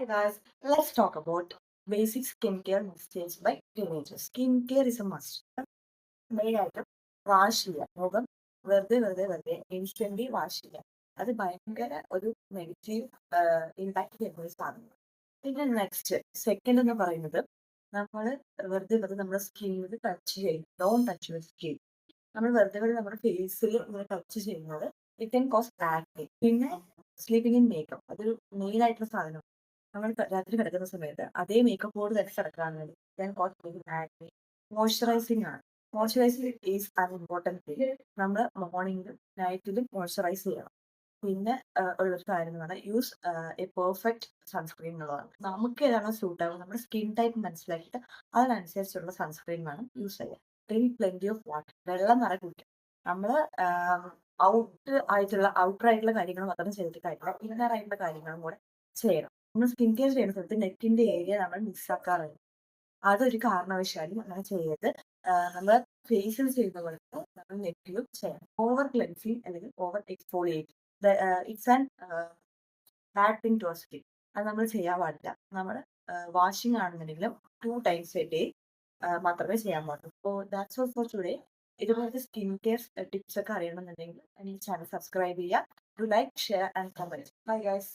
guys, let's talk about basic skincare mistakes by teenagers. Skincare is a must. മെയിനായിട്ടും wash ചെയ്യുക. മുഖം വെറുതെ instantly wash ചെയ്യുക. അത് ഭയങ്കര ഒരു നെഗറ്റീവ് ഇമ്പാക്ട് ചെയ്യുന്ന ഒരു സാധനമാണ്. പിന്നെ നെക്സ്റ്റ് സെക്കൻഡ് എന്ന് പറയുന്നത് നമ്മൾ വെറുതെ നമ്മുടെ സ്കിന്നിൽ ടച്ച് ചെയ്യും. Don't touch your skin. നമ്മൾ വെറുതെ നമ്മുടെ ഫേസിൽ ഇങ്ങനെ ടച്ച് ചെയ്യുന്നത് ഇറ്റ് കൻ കോസ് ആക്നെ. പിന്നെ സ്ലീപ്പിംഗ് ഇൻ മേക്കപ്പ് അതൊരു മെയിൻ ആയിട്ടുള്ള സാധനം. നമ്മൾ രാത്രി കിടക്കുന്ന സമയത്ത് അതേ മേക്കപ്പോട് തന്നെ കിടക്കുകയാണെങ്കിൽ ദെൻ കോസ് ആക്നെ. മോയ്സ്ചറൈസിങ് ആണ്. Moisturising is an important thing. നമ്മൾ മോർണിംഗിലും നൈറ്റിലും മോയ്സ്ചറൈസ് ചെയ്യണം. പിന്നെ ഉള്ളൊരു കാര്യം എന്ന് പറഞ്ഞാൽ യൂസ് എ പെർഫെക്റ്റ് സൺസ്ക്രീൻ എന്നുള്ളതാണ്. നമുക്ക് ഏതാണോ സൂട്ട് ആവുക നമ്മുടെ സ്കിൻ ടൈപ്പ് മനസ്സിലാക്കിയിട്ട് അതിനനുസരിച്ചുള്ള സൺസ്ക്രീൻ വേണം യൂസ് ചെയ്യാൻ. Drink plenty of water. വെള്ളം നിറയെ കുടിക്കണം. നമ്മൾ ഔട്ടർ ആയിട്ടുള്ള കാര്യങ്ങൾ മാത്രം ചെയ്തിട്ട് കാര്യമില്ല. ഇന്നർ ആയിട്ടുള്ള കാര്യങ്ങളും കൂടെ ചെയ്യണം. നമ്മൾ സ്കിൻ കെയർ ചെയ്യുന്ന സമയത്ത് നെക്കിന്റെ ഏരിയ നമ്മൾ മിസ്സാക്കാറുണ്ട്. അതൊരു കാരണവശാലും അങ്ങനെ ചെയ്യരുത്. നമ്മൾ ഫേസിൽ ചെയ്യുന്ന പോലെ നമ്മൾ നെക്കിലും ചെയ്യണം. ഓവർ ക്ലെൻസിങ് അല്ലെങ്കിൽ over exfoliate it's an bad thing to skin. അത് നമ്മൾ ചെയ്യാൻ പാടില്ല. നമ്മൾ വാഷിംഗ് ആണെന്നുണ്ടെങ്കിലും 2 times a day മാത്രമേ ചെയ്യാൻ പാടുള്ളൂ. അപ്പോൾ ദാറ്റ്സ് ഓൾ ഫോർ ടുഡേ. ഇതുപോലത്തെ സ്കിൻ കെയർ ടിപ്സ് ഒക്കെ അറിയണമെന്നുണ്ടെങ്കിൽ ഈ ചാനൽ സബ്സ്ക്രൈബ് ചെയ്യുക. Do like, share and comment. Bye guys.